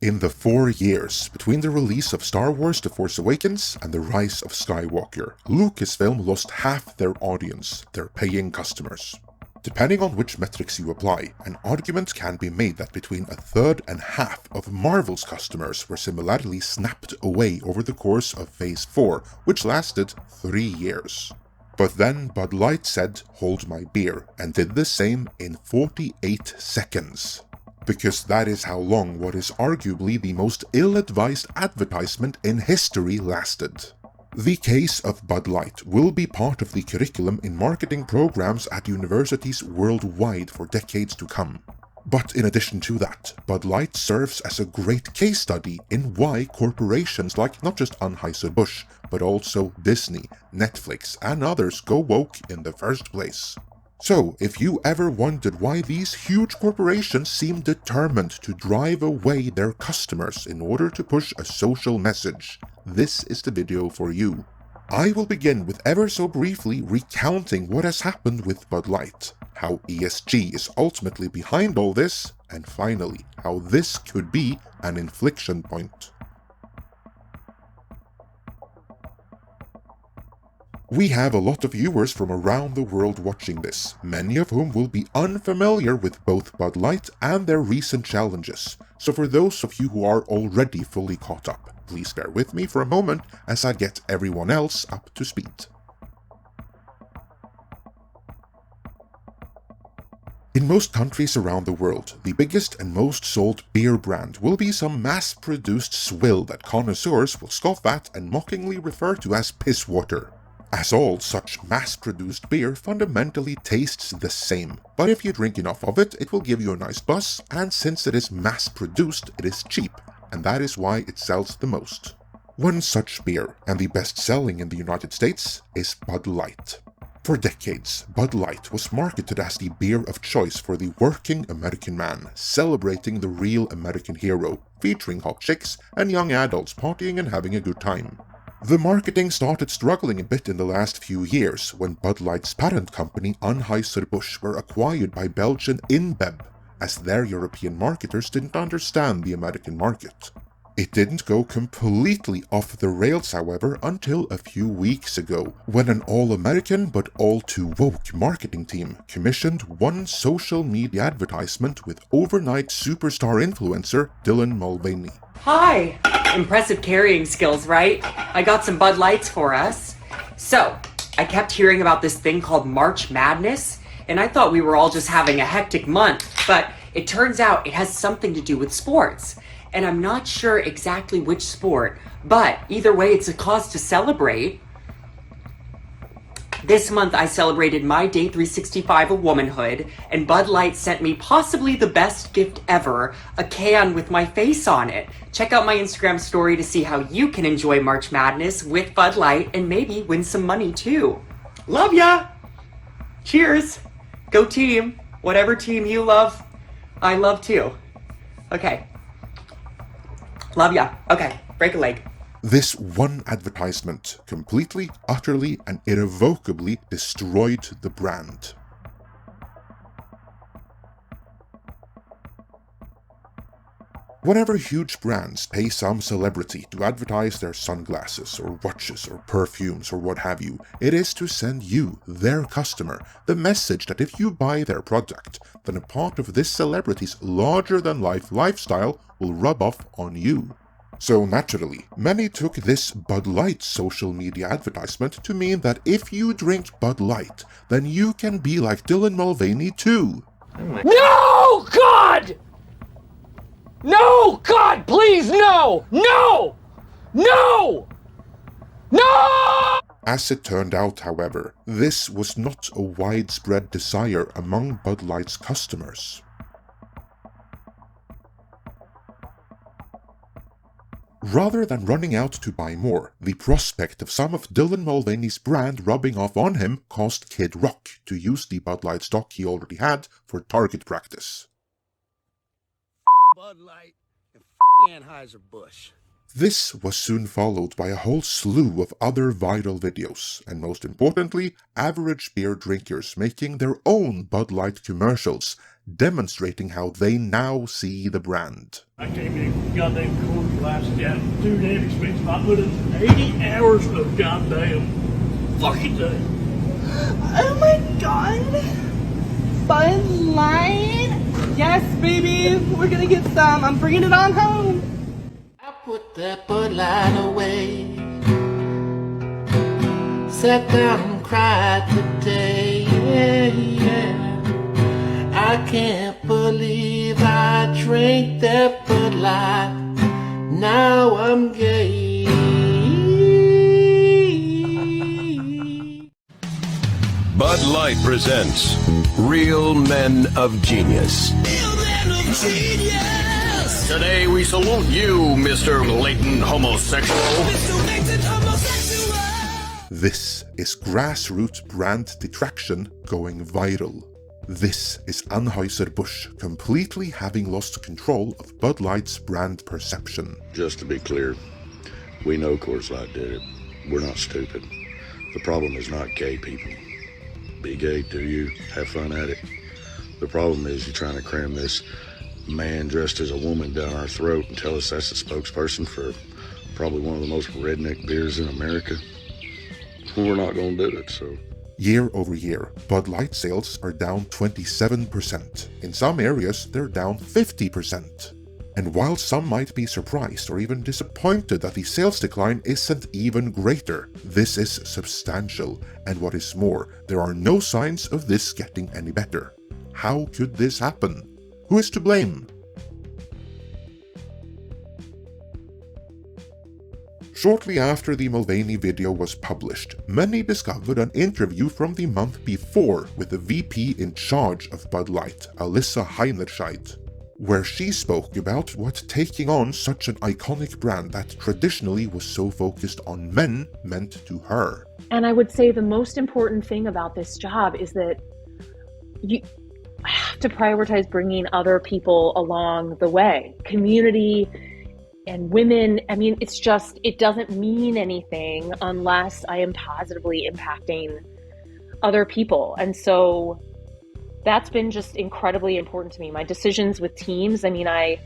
In the 4 years between the release of Star Wars The Force Awakens and the rise of Skywalker, Lucasfilm lost half their audience, their paying customers. Depending on which metrics you apply, an argument can be made that between a third and half of Marvel's customers were similarly snapped away over the course of Phase 4, which lasted 3 years. But then Bud Light said, "Hold my beer," and did the same in 48 seconds. Because that is how long what is arguably the most ill-advised advertisement in history lasted. The case of Bud Light will be part of the curriculum in marketing programs at universities worldwide for decades to come. But in addition to that, Bud Light serves as a great case study in why corporations like not just ANHEUSER-BUSCH, but also Disney, Netflix, and others go woke in the first place. So, if you ever wondered why these huge corporations seem determined to drive away their customers in order to push a social message, this is the video for you. I will begin with ever so briefly recounting what has happened with Bud Light, how ESG is ultimately behind all this, and finally, how this could be an inflection point. We have a lot of viewers from around the world watching this, many of whom will be unfamiliar with both Bud Light and their recent challenges, so for those of you who are already fully caught up, please bear with me for a moment as I get everyone else up to speed. In most countries around the world, the biggest and most sold beer brand will be some mass-produced swill that connoisseurs will scoff at and mockingly refer to as piss water. As all such mass-produced beer fundamentally tastes the same, but if you drink enough of it, it will give you a nice buzz, and since it is mass-produced, it is cheap, and that is why it sells the most. One such beer, and the best-selling in the United States, is Bud Light. For decades, Bud Light was marketed as the beer of choice for the working American man, celebrating the real American hero, featuring hot chicks and young adults partying and having a good time. The marketing started struggling a bit in the last few years when Bud Light's parent company Anheuser-Busch were acquired by Belgian InBev, as their European marketers didn't understand the American market. It didn't go completely off the rails, however, until a few weeks ago, when an all-American but all-too-woke marketing team commissioned one social media advertisement with overnight superstar influencer Dylan Mulvaney. Hi! Impressive carrying skills, right? I got some Bud Lights for us. So, I kept hearing about this thing called March Madness, and I thought we were all just having a hectic month, but it turns out it has something to do with sports. And I'm not sure exactly which sport, but either way, it's a cause to celebrate. This month, I celebrated my day 365 of womanhood, and Bud Light sent me possibly the best gift ever, a can with my face on it. Check out my Instagram story to see how you can enjoy March Madness with Bud Light and maybe win some money too. Love ya! Cheers! Go team! Whatever team you love, I love too. Okay. Love ya. Okay, break a leg. This one advertisement completely, utterly, and irrevocably destroyed the brand. Whenever huge brands pay some celebrity to advertise their sunglasses or watches or perfumes or what have you, it is to send you, their customer, the message that if you buy their product, then a part of this celebrity's larger-than-life lifestyle will rub off on you. So naturally, many took this Bud Light social media advertisement to mean that if you drink Bud Light, then you can be like Dylan Mulvaney too. No, God! No, God, please, no! No! No! No! As it turned out, however, this was not a widespread desire among Bud Light's customers. Rather than running out to buy more, the prospect of some of Dylan Mulvaney's brand rubbing off on him caused Kid Rock to use the Bud Light stock he already had for target practice. Bud Light and Anheuser-Busch. This was soon followed by a whole slew of other viral videos, and most importantly, average beer drinkers making their own Bud Light commercials, demonstrating how they now see the brand. I came in goddamn cold glass down too damn expensive. I put in 80 hours of goddamn fucking day. Oh my god. Bud Light. Yes, baby. We're gonna get some. I'm bringing it on home. I put that Bud Light away. Sat down and cried today. Yeah. I can't believe I drank that Bud Light. Now I'm gay. Bud Light presents Real Men of Genius. Real Men of Genius. Today we salute you, Mr. Latent Homosexual. Mr. Latent Homosexual. This is grassroots brand detraction going viral. This is Anheuser-Busch completely having lost control of Bud Light's brand perception. Just to be clear, we know Coors Light did it. We're not stupid. The problem is not gay people. Be gay, do you? Have fun at it. The problem is you're trying to cram this man dressed as a woman down our throat and tell us that's the spokesperson for probably one of the most redneck beers in America. We're not going to do it, so... Year over year, Bud Light sales are down 27%. In some areas, they're down 50%. And while some might be surprised or even disappointed that the sales decline isn't even greater, this is substantial. And what is more, there are no signs of this getting any better. How could this happen? Who is to blame? Shortly after the Mulvaney video was published, many discovered an interview from the month before with the VP in charge of Bud Light, Alissa Heinerscheid, where she spoke about what taking on such an iconic brand that traditionally was so focused on men meant to her. And I would say the most important thing about this job is that you have to prioritize bringing other people along the way. Community and women, I mean, it doesn't mean anything unless I am positively impacting other people. And so that's been just incredibly important to me. My decisions with teams, I mean, I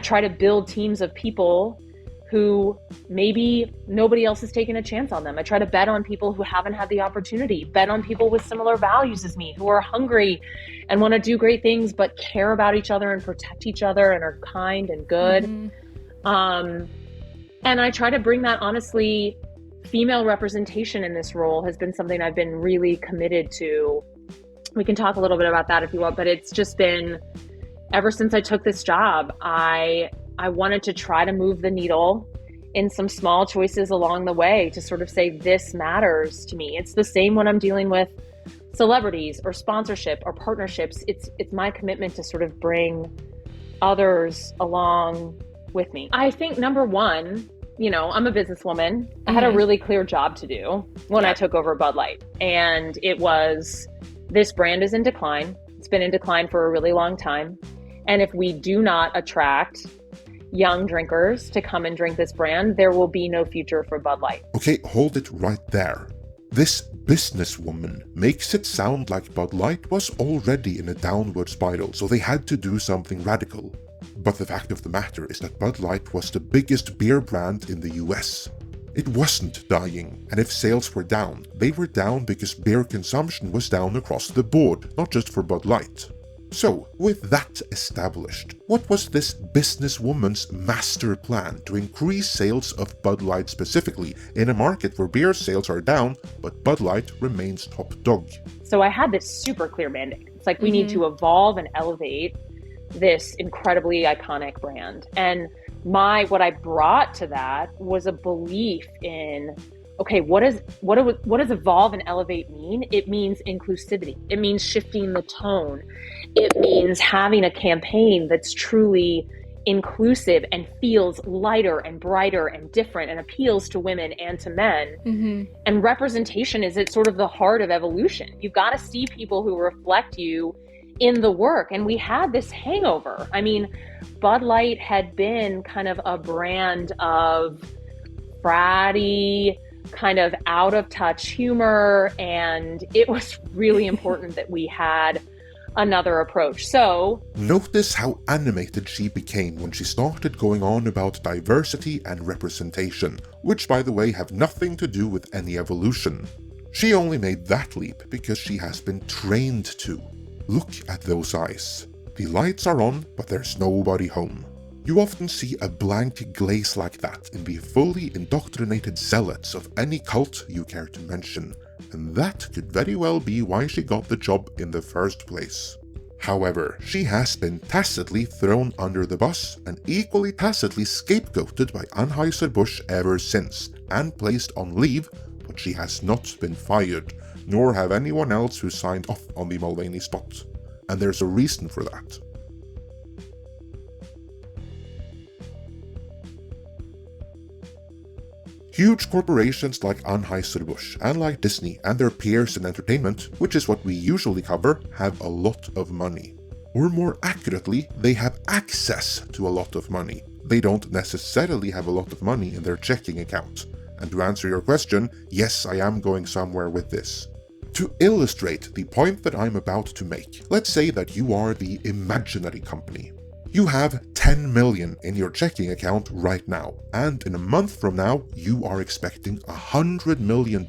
try to build teams of people who maybe nobody else has taken a chance on them. I try to bet on people who haven't had the opportunity, bet on people with similar values as me, who are hungry and want to do great things, but care about each other and protect each other and are kind and good. Mm-hmm. And I try to bring that, honestly, female representation in this role has been something I've been really committed to. We can talk a little bit about that if you want, but it's just been, ever since I took this job, I wanted to try to move the needle in some small choices along the way to sort of say, this matters to me. It's the same when I'm dealing with celebrities or sponsorship or partnerships. It's my commitment to sort of bring others along with me. I think number one, I'm a businesswoman. Mm-hmm. I had a really clear job to do when I took over Bud Light. And it was, this brand is in decline. It's been in decline for a really long time. And if we do not attract young drinkers to come and drink this brand, there will be no future for Bud Light. Okay, hold it right there. This businesswoman makes it sound like Bud Light was already in a downward spiral, so they had to do something radical. But the fact of the matter is that Bud Light was the biggest beer brand in the US. It wasn't dying, and if sales were down, they were down because beer consumption was down across the board, not just for Bud Light. So, with that established, what was this businesswoman's master plan to increase sales of Bud Light specifically in a market where beer sales are down, but Bud Light remains top dog? So I had this super clear mandate. It's like, we need to evolve and elevate this incredibly iconic brand. And what I brought to that was a belief in, okay, what does evolve and elevate mean? It means inclusivity. It means shifting the tone. It means having a campaign that's truly inclusive and feels lighter and brighter and different and appeals to women and to men. Mm-hmm. And representation is at sort of the heart of evolution. You've got to see people who reflect you in the work, and we had this hangover. I mean, Bud Light had been kind of a brand of bratty, kind of out of touch humor, and it was really important that we had another approach. So notice how animated she became when she started going on about diversity and representation, which by the way have nothing to do with any evolution. She only made that leap because she has been trained to. Look at those eyes. The lights are on, but there's nobody home. You often see a blank glaze like that in the fully indoctrinated zealots of any cult you care to mention, and that could very well be why she got the job in the first place. However, she has been tacitly thrown under the bus and equally tacitly scapegoated by Anheuser-Busch ever since, and placed on leave, but she has not been fired, nor have anyone else who signed off on the Mulvaney spot. And there's a reason for that. Huge corporations like Anheuser-Busch and like Disney and their peers in entertainment, which is what we usually cover, have a lot of money. Or more accurately, they have access to a lot of money. They don't necessarily have a lot of money in their checking account. And to answer your question, yes, I am going somewhere with this. To illustrate the point that I'm about to make, let's say that you are the imaginary company. You have 10 million in your checking account right now, and in a month from now, you are expecting $100 million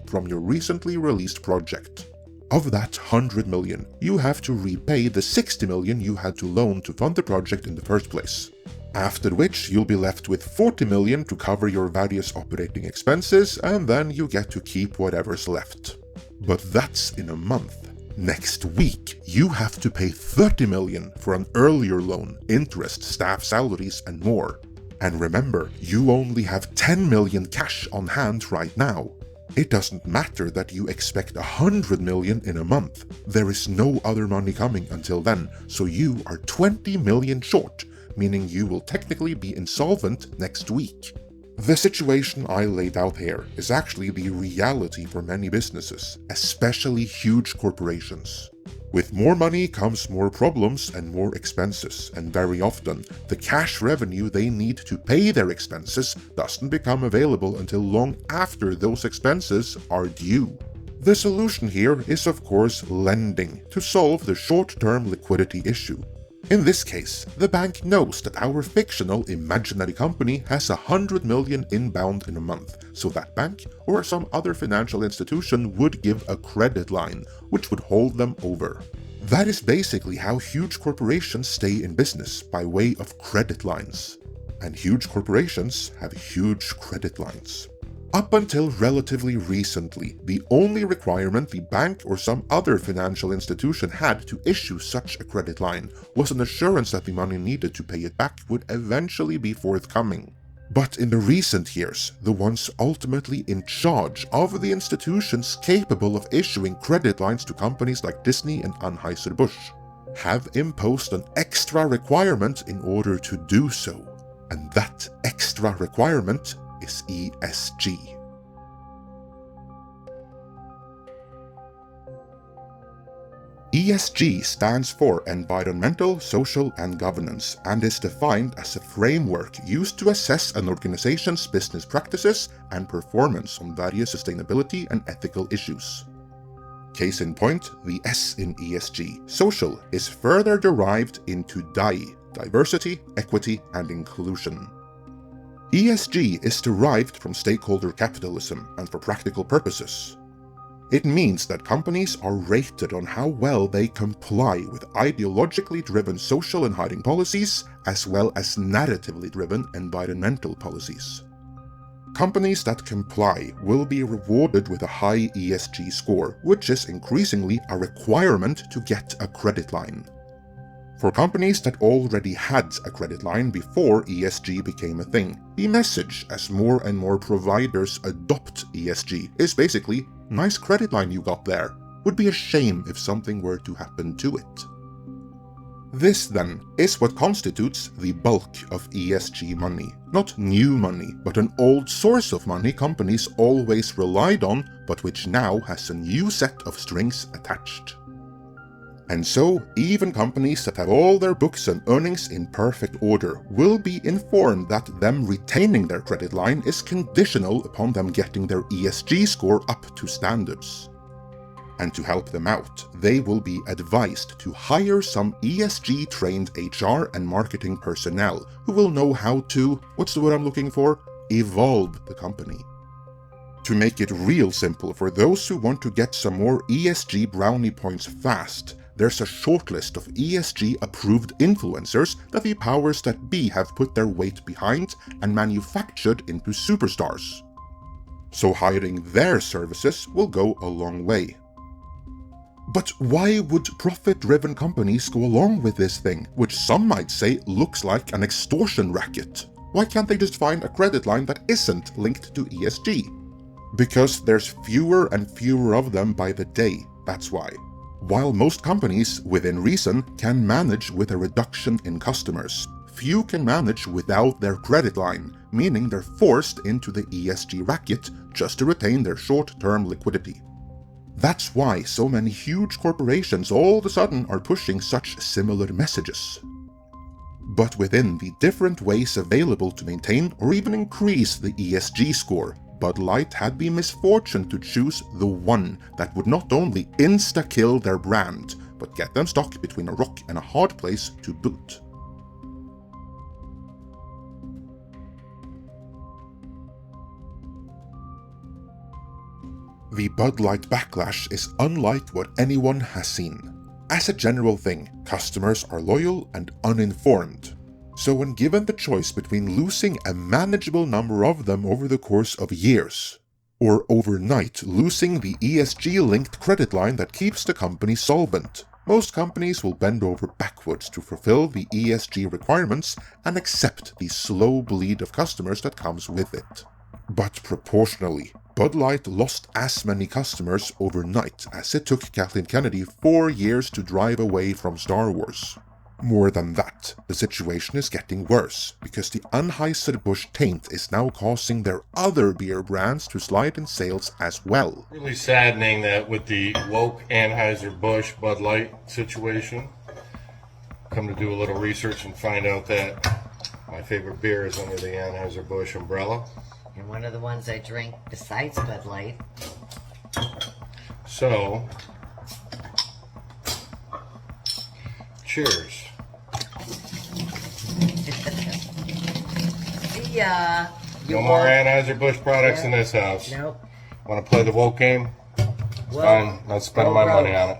from your recently released project. Of that 100 million, you have to repay the 60 million you had to loan to fund the project in the first place. After which, you'll be left with 40 million to cover your various operating expenses, and then you get to keep whatever's left. But that's in a month. Next week, you have to pay 30 million for an earlier loan, interest, staff salaries, and more. And remember, you only have 10 million cash on hand right now. It doesn't matter that you expect 100 million in a month. There is no other money coming until then, so you are 20 million short, meaning you will technically be insolvent next week. The situation I laid out here is actually the reality for many businesses, especially huge corporations. With more money comes more problems and more expenses, and very often, the cash revenue they need to pay their expenses doesn't become available until long after those expenses are due. The solution here is of course lending to solve the short-term liquidity issue. In this case, the bank knows that our fictional imaginary company has 100 million inbound in a month, so that bank or some other financial institution would give a credit line, which would hold them over. That is basically how huge corporations stay in business, by way of credit lines. And huge corporations have huge credit lines. Up until relatively recently, the only requirement the bank or some other financial institution had to issue such a credit line was an assurance that the money needed to pay it back would eventually be forthcoming. But in the recent years, the ones ultimately in charge of the institutions capable of issuing credit lines to companies like Disney and Anheuser-Busch have imposed an extra requirement in order to do so. And that extra requirement is ESG. ESG stands for Environmental, Social and Governance and is defined as a framework used to assess an organization's business practices and performance on various sustainability and ethical issues. Case in point, the S in ESG, social, is further derived into DI, diversity, equity and inclusion. ESG is derived from stakeholder capitalism and for practical purposes. It means that companies are rated on how well they comply with ideologically driven social and hiring policies, as well as narratively driven environmental policies. Companies that comply will be rewarded with a high ESG score, which is increasingly a requirement to get a credit line. For companies that already had a credit line before ESG became a thing, the message as more and more providers adopt ESG is basically, nice credit line you got there. Would be a shame if something were to happen to it. This then is what constitutes the bulk of ESG money. Not new money, but an old source of money companies always relied on, but which now has a new set of strings attached. And so, even companies that have all their books and earnings in perfect order will be informed that them retaining their credit line is conditional upon them getting their ESG score up to standards. And to help them out, they will be advised to hire some ESG-trained HR and marketing personnel who will know how to, what's the word I'm looking for? Evolve the company. To make it real simple for those who want to get some more ESG brownie points fast, there's a shortlist of ESG-approved influencers that the powers that be have put their weight behind and manufactured into superstars. So hiring their services will go a long way. But why would profit-driven companies go along with this thing, which some might say looks like an extortion racket? Why can't they just find a credit line that isn't linked to ESG? Because there's fewer and fewer of them by the day, that's why. While most companies, within reason, can manage with a reduction in customers, few can manage without their credit line, meaning they're forced into the ESG racket just to retain their short-term liquidity. That's why so many huge corporations all of a sudden are pushing such similar messages. But within the different ways available to maintain or even increase the ESG score, Bud Light had the misfortune to choose the one that would not only insta-kill their brand, but get them stuck between a rock and a hard place to boot. The Bud Light backlash is unlike what anyone has seen. As a general thing, customers are loyal and uninformed. So when given the choice between losing a manageable number of them over the course of years, or overnight losing the ESG-linked credit line that keeps the company solvent, most companies will bend over backwards to fulfill the ESG requirements and accept the slow bleed of customers that comes with it. But proportionally, Bud Light lost as many customers overnight as it took Kathleen Kennedy 4 years to drive away from Star Wars. More than that, the situation is getting worse, because the Anheuser-Busch taint is now causing their other beer brands to slide in sales as well. Really saddening that with the woke Anheuser-Busch Bud Light situation, come to do a little research and find out that my favorite beer is under the Anheuser-Busch umbrella. And one of the ones I drink besides Bud Light. So, cheers. See ya. No more Anheuser-Busch products in this house. Nope. Want to play the woke game? Fine, not spending my money on it.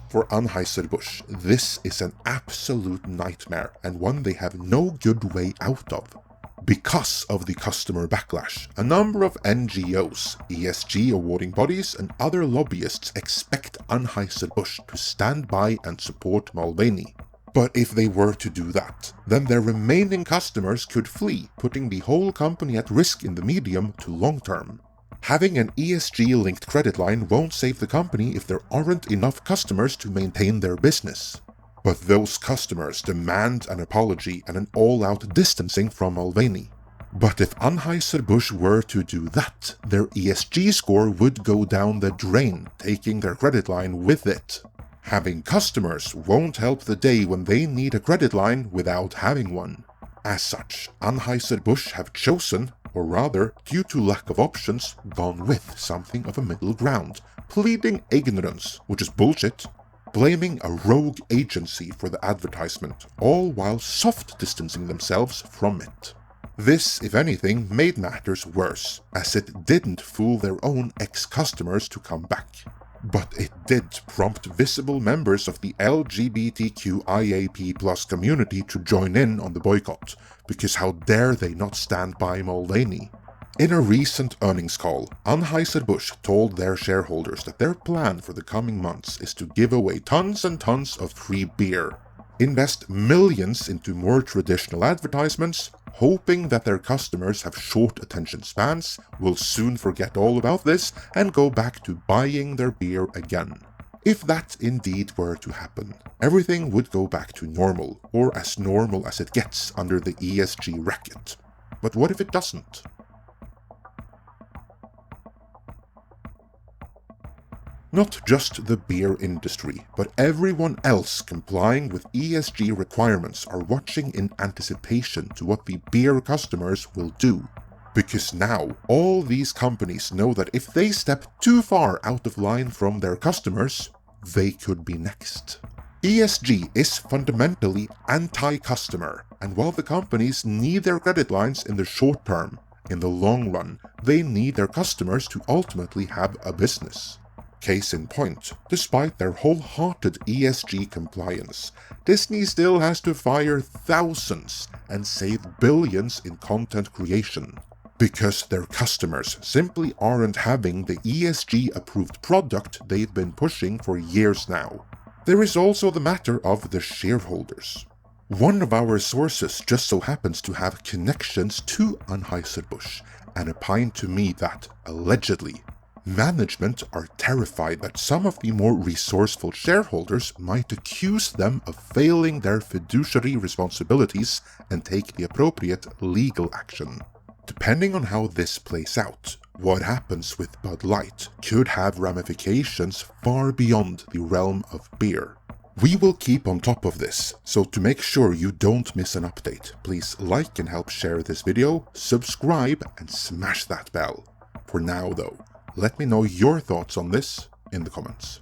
For Anheuser-Busch, this is an absolute nightmare and one they have no good way out of. Because of the customer backlash, a number of NGOs, ESG awarding bodies and other lobbyists expect Anheuser-Busch to stand by and support Mulvaney. But if they were to do that, then their remaining customers could flee, putting the whole company at risk in the medium to long term. Having an ESG-linked credit line won't save the company if there aren't enough customers to maintain their business. But those customers demand an apology and an all-out distancing from Mulvaney. But if Anheuser-Busch were to do that, their ESG score would go down the drain, taking their credit line with it. Having customers won't help the day when they need a credit line without having one. As such, Anheuser-Busch have chosen, or rather, due to lack of options, gone with something of a middle ground, pleading ignorance, which is bullshit, blaming a rogue agency for the advertisement, all while soft distancing themselves from it. This, if anything, made matters worse, as it didn't fool their own ex-customers to come back. But it did prompt visible members of the LGBTQIAP+ community to join in on the boycott, because how dare they not stand by Mulvaney? In a recent earnings call, Anheuser-Busch told their shareholders that their plan for the coming months is to give away tons and tons of free beer, invest millions into more traditional advertisements, hoping that their customers have short attention spans, will soon forget all about this and go back to buying their beer again. If that indeed were to happen, everything would go back to normal, or as normal as it gets under the ESG racket. But what if it doesn't? Not just the beer industry, but everyone else complying with ESG requirements are watching in anticipation to what the beer customers will do. Because now, all these companies know that if they step too far out of line from their customers, they could be next. ESG is fundamentally anti-customer, and while the companies need their credit lines in the short term, in the long run, they need their customers to ultimately have a business. Case in point, despite their wholehearted ESG compliance, Disney still has to fire thousands and save billions in content creation. Because their customers simply aren't having the ESG-approved product they've been pushing for years now. There is also the matter of the shareholders. One of our sources just so happens to have connections to Anheuser-Busch, and opined to me that, allegedly, management are terrified that some of the more resourceful shareholders might accuse them of failing their fiduciary responsibilities and take the appropriate legal action. Depending on how this plays out, what happens with Bud Light could have ramifications far beyond the realm of beer. We will keep on top of this, so to make sure you don't miss an update, please like and help share this video, subscribe and smash that bell. For now though, let me know your thoughts on this in the comments.